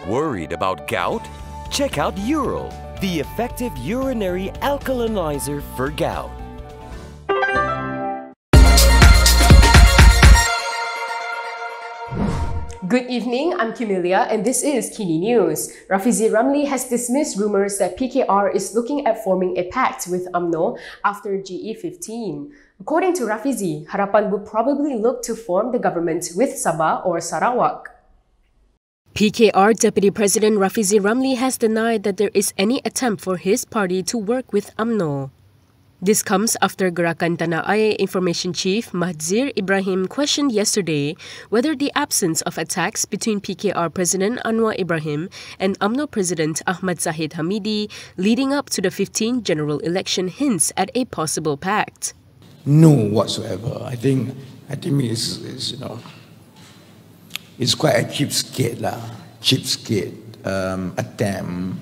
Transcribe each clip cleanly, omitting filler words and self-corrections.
Worried about gout? Check out Ural, the effective urinary alkalinizer for gout. Good evening, I'm Kimelia and this is KiniNews. Rafizi Ramli has dismissed rumors that PKR is looking at forming a pact with UMNO after GE15. According to Rafizi, Harapan would probably look to form the government with Sabah or Sarawak. PKR Deputy President Rafizi Ramli has denied that there is any attempt for his party to work with UMNO. This comes after Gerakan Tanah Air Information Chief Mahdzir Ibrahim questioned yesterday whether the absence of attacks between PKR President Anwar Ibrahim and UMNO President Ahmad Zahid Hamidi leading up to the 15th general election hints at a possible pact. No whatsoever. I think it's it's quite a cheapskate attempt,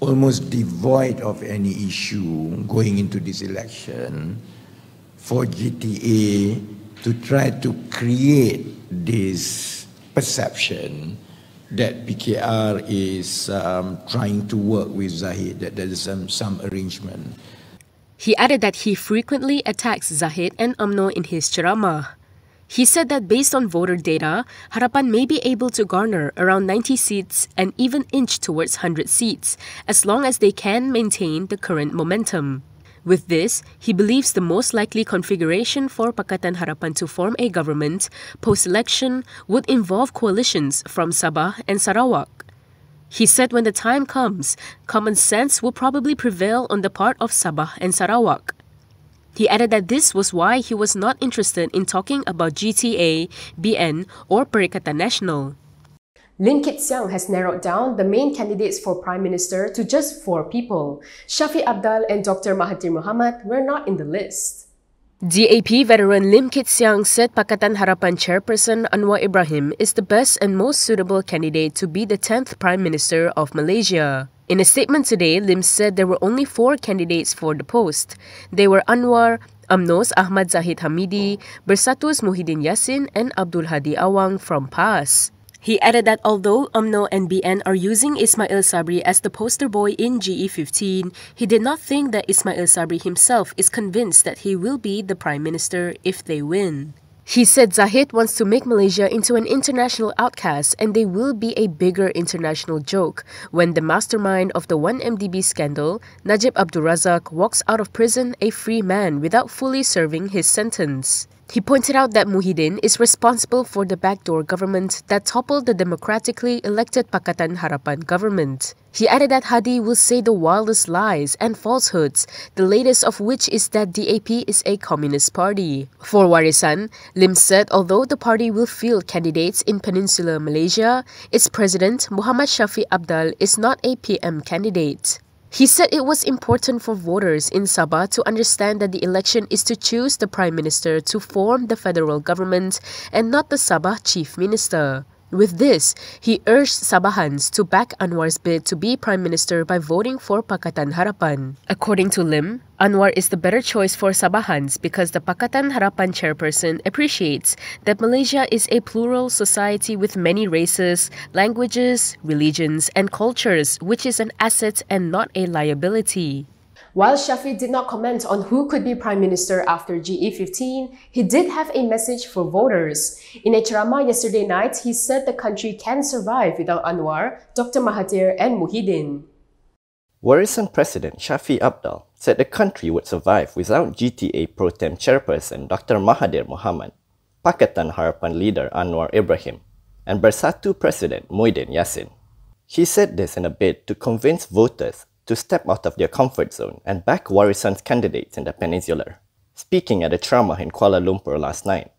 almost devoid of any issue going into this election for GTA to try to create this perception that PKR is trying to work with Zahid, that there is some arrangement. He added that he frequently attacks Zahid and Umno in his ceramah. He said that based on voter data, Harapan may be able to garner around 90 seats and even inch towards 100 seats, as long as they can maintain the current momentum. With this, he believes the most likely configuration for Pakatan Harapan to form a government post-election would involve coalitions from Sabah and Sarawak. He said when the time comes, common sense will probably prevail on the part of Sabah and Sarawak. He added that this was why he was not interested in talking about GTA, BN, or Pakatan National. Lim Kit Siang has narrowed down the main candidates for Prime Minister to just 4 people. Shafi Abdal and Dr. Mahathir Mohamad were not in the list. DAP veteran Lim Kit Siang said Pakatan Harapan chairperson Anwar Ibrahim is the best and most suitable candidate to be the 10th Prime Minister of Malaysia. In a statement today, Lim said there were only 4 candidates for the post. They were Anwar, UMNO's Ahmad Zahid Hamidi, Bersatu's Muhyiddin Yassin, and Abdul Hadi Awang from PAS. He added that although UMNO and BN are using Ismail Sabri as the poster boy in GE15, he did not think that Ismail Sabri himself is convinced that he will be the Prime Minister if they win. He said Zahid wants to make Malaysia into an international outcast and they will be a bigger international joke when the mastermind of the 1MDB scandal, Najib Abdul Razak, walks out of prison a free man without fully serving his sentence. He pointed out that Muhyiddin is responsible for the backdoor government that toppled the democratically elected Pakatan Harapan government. He added that Hadi will say the wildest lies and falsehoods, the latest of which is that DAP is a communist party. For Warisan, Lim said although the party will field candidates in Peninsular Malaysia, its president, Muhammad Shafi Abdal, is not a PM candidate. He said it was important for voters in Sabah to understand that the election is to choose the Prime Minister to form the federal government and not the Sabah Chief Minister. With this, he urged Sabahans to back Anwar's bid to be Prime Minister by voting for Pakatan Harapan. According to Lim, Anwar is the better choice for Sabahans because the Pakatan Harapan chairperson appreciates that Malaysia is a plural society with many races, languages, religions, and cultures, which is an asset and not a liability. While Shafi did not comment on who could be Prime Minister after GE15, he did have a message for voters. In a ceramah yesterday night, he said the country can survive without Anwar, Dr. Mahathir and Muhyiddin. Warisan President Shafi Abdal said the country would survive without GTA Pro Tem Chairperson Dr. Mahathir Mohamad, Pakatan Harapan leader Anwar Ibrahim, and Bersatu President Muhyiddin Yassin. He said this in a bid to convince voters to step out of their comfort zone and back Warisan's candidates in the peninsula. Speaking at a ceramah in Kuala Lumpur last night,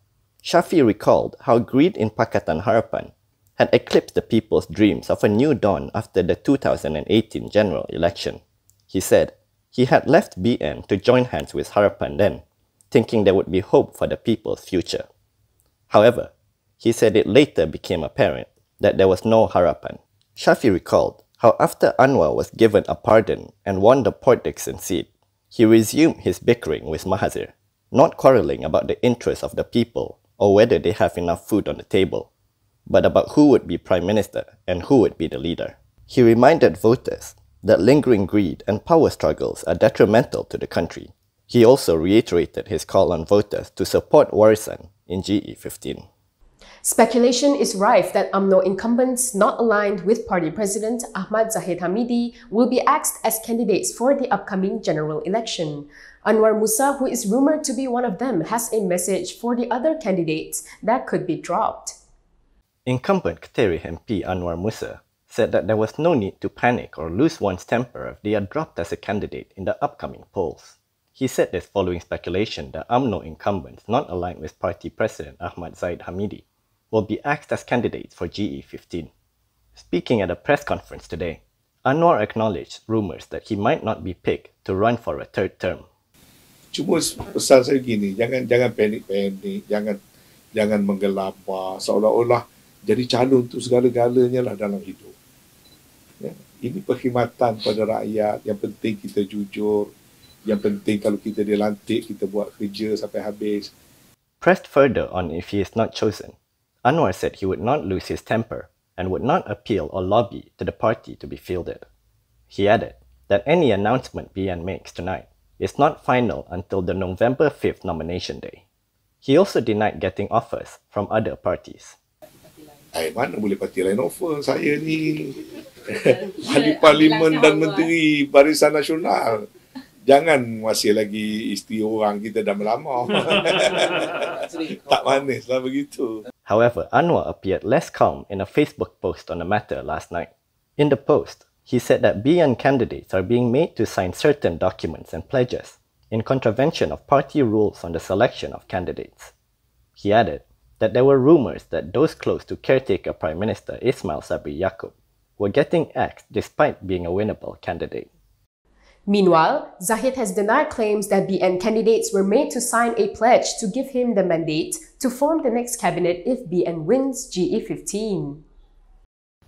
Shafi recalled how greed in Pakatan Harapan had eclipsed the people's dreams of a new dawn after the 2018 general election. He said he had left BN to join hands with Harapan then, thinking there would be hope for the people's future. However, he said it later became apparent that there was no Harapan. Shafi recalled how after Anwar was given a pardon and won the Port Dickson seat, he resumed his bickering with Mahdzir, not quarrelling about the interests of the people or whether they have enough food on the table. but about who would be Prime Minister and who would be the leader. He reminded voters that lingering greed and power struggles are detrimental to the country. He also reiterated his call on voters to support Warisan in GE15. Speculation is rife that UMNO incumbents not aligned with party president Ahmad Zahid Hamidi will be asked as candidates for the upcoming general election. Anwar Musa, who is rumored to be one of them, has a message for the other candidates that could be dropped. Incumbent Keteri MP Anwar Musa said that there was no need to panic or lose one's temper if they are dropped as a candidate in the upcoming polls. He said this following speculation that UMNO incumbents not aligned with party president Ahmad Zahid Hamidi will be asked as candidates for GE15. Speaking at a press conference today, Anwar acknowledged rumours that he might not be picked to run for a third term. Cuma pesan saya gini, jangan panik, jangan menggelabah seolah-olah jadi calon untuk segala-galanya lah dalam hidup. Ya, ini perkhidmatan pada rakyat. Yang penting kita jujur. Yang penting kalau kita dilantik, kita buat kerja sampai habis. Pressed further on if he is not chosen, Anwar said he would not lose his temper and would not appeal or lobby to the party to be fielded. He added that any announcement BN makes tonight is not final until the November 5th nomination day. He also denied getting offers from other parties. Mana boleh parti lain offer saya ni? Ahli Parlimen dan Menteri Barisan Nasional. Jangan masih lagi isteri orang kita dah melama. Tak manis lah begitu. However, Anwar appeared less calm in a Facebook post on the matter last night. In the post, he said that BN candidates are being made to sign certain documents and pledges in contravention of party rules on the selection of candidates. He added that there were rumours that those close to caretaker Prime Minister Ismail Sabri Yaakob were getting axed despite being a winnable candidate. Meanwhile, Zahid has denied claims that BN candidates were made to sign a pledge to give him the mandate to form the next cabinet if BN wins GE15.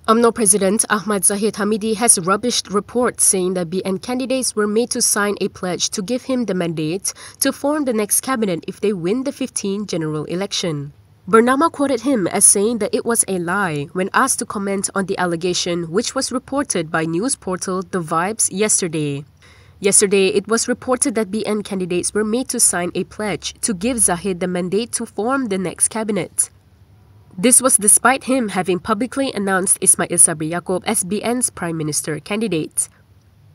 UMNO President Ahmad Zahid Hamidi has rubbished reports saying that BN candidates were made to sign a pledge to give him the mandate to form the next cabinet if they win the 15 general election. Bernama quoted him as saying that it was a lie when asked to comment on the allegation, which was reported by news portal The Vibes yesterday. Yesterday, it was reported that BN candidates were made to sign a pledge to give Zahid the mandate to form the next cabinet. This was despite him having publicly announced Ismail Sabri Yaakob as BN's Prime Minister candidate.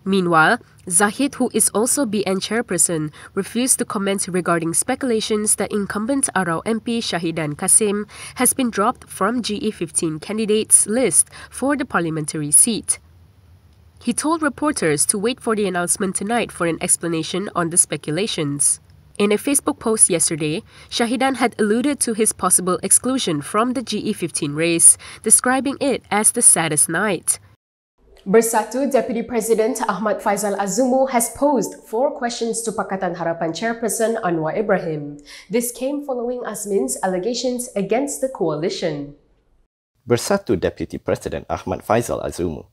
Meanwhile, Zahid, who is also BN chairperson, refused to comment regarding speculations that incumbent Arau MP Shahidan Kasim has been dropped from GE15 candidates list for the parliamentary seat. He told reporters to wait for the announcement tonight for an explanation on the speculations. In a Facebook post yesterday, Shahidan had alluded to his possible exclusion from the GE15 race, describing it as the saddest night. Bersatu Deputy President Ahmad Faizal Azumu has posed 4 questions to Pakatan Harapan Chairperson Anwar Ibrahim. This came following Azmin's allegations against the coalition. Bersatu Deputy President Ahmad Faizal Azumu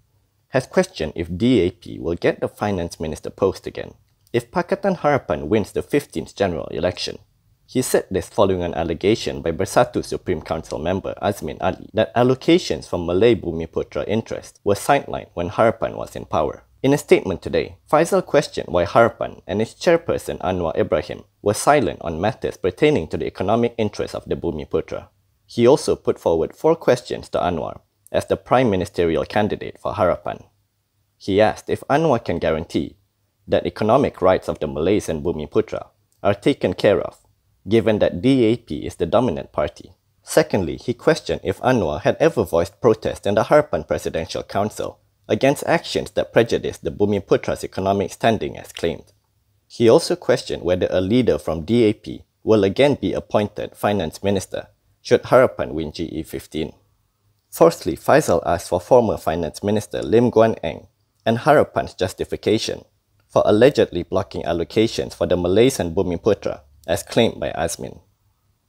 has questioned if DAP will get the Finance Minister post again if Pakatan Harapan wins the 15th general election. He said this following an allegation by Bersatu Supreme Council member Azmin Ali that allocations from Malay Bumiputra interest were sidelined when Harapan was in power. In a statement today, Faizal questioned why Harapan and its chairperson Anwar Ibrahim were silent on matters pertaining to the economic interests of the Bumiputra. He also put forward 4 questions to Anwar as the prime ministerial candidate for Harapan. He asked if Anwar can guarantee that economic rights of the Malays and Bumiputra are taken care of, given that DAP is the dominant party. Secondly, he questioned if Anwar had ever voiced protest in the Harapan Presidential Council against actions that prejudiced the Bumiputra's economic standing as claimed. He also questioned whether a leader from DAP will again be appointed Finance Minister should Harapan win GE15. Fourthly, Faizal asked for former Finance Minister Lim Guan Eng and Harapan's justification for allegedly blocking allocations for the Malays and Bumiputra as claimed by Azmin.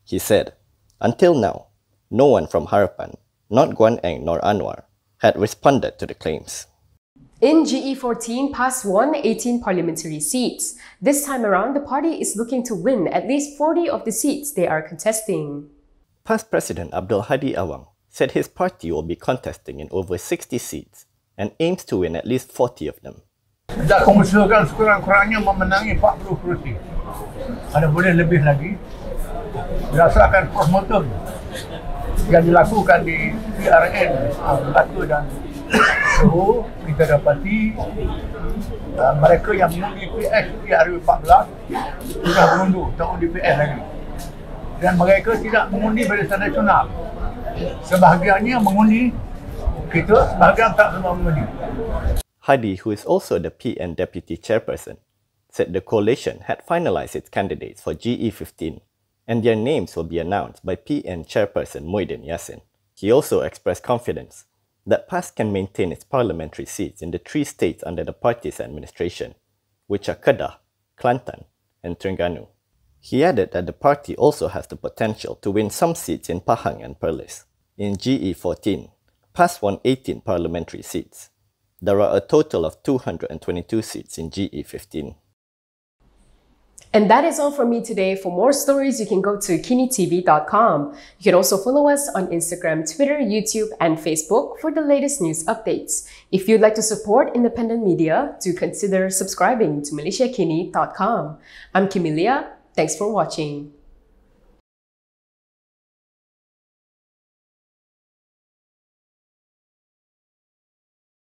He said, until now, no one from Harapan, not Guan Eng nor Anwar, had responded to the claims. In GE14, PAS won 18 parliamentary seats. This time around, the party is looking to win at least 40 of the seats they are contesting. PAS President Abdul Hadi Awang said his party will be contesting in over 60 seats and aims to win at least 40 of them. Kita mengusahakan sekurang-kurangnya memenangi 40 kerusi. Ada boleh lebih lagi. Berdasarkan postmortem yang dilakukan di PRN Melaka dan Johor, kita dapati mereka yang mengundi PS di hari 14 sudah mengunduh, tak undi PS lagi. Dan mereka tidak mengundi Barisan Nasional. Sebahagiannya mengundi kita, sebahagian tak semua mengundi. Hadi, who is also the PN Deputy Chairperson, said the coalition had finalized its candidates for GE15 and their names will be announced by PN Chairperson Muhyiddin Yassin. He also expressed confidence that PAS can maintain its parliamentary seats in the 3 states under the party's administration, which are Kedah, Kelantan, and Terengganu. He added that the party also has the potential to win some seats in Pahang and Perlis. In GE14, PAS won 18 parliamentary seats. There are a total of 222 seats in GE15. And that is all from me today. For more stories, you can go to KiniTV.com. You can also follow us on Instagram, Twitter, YouTube, and Facebook for the latest news updates. If you'd like to support independent media, do consider subscribing to MalaysiaKini.com. I'm Kinilia. Thanks for watching.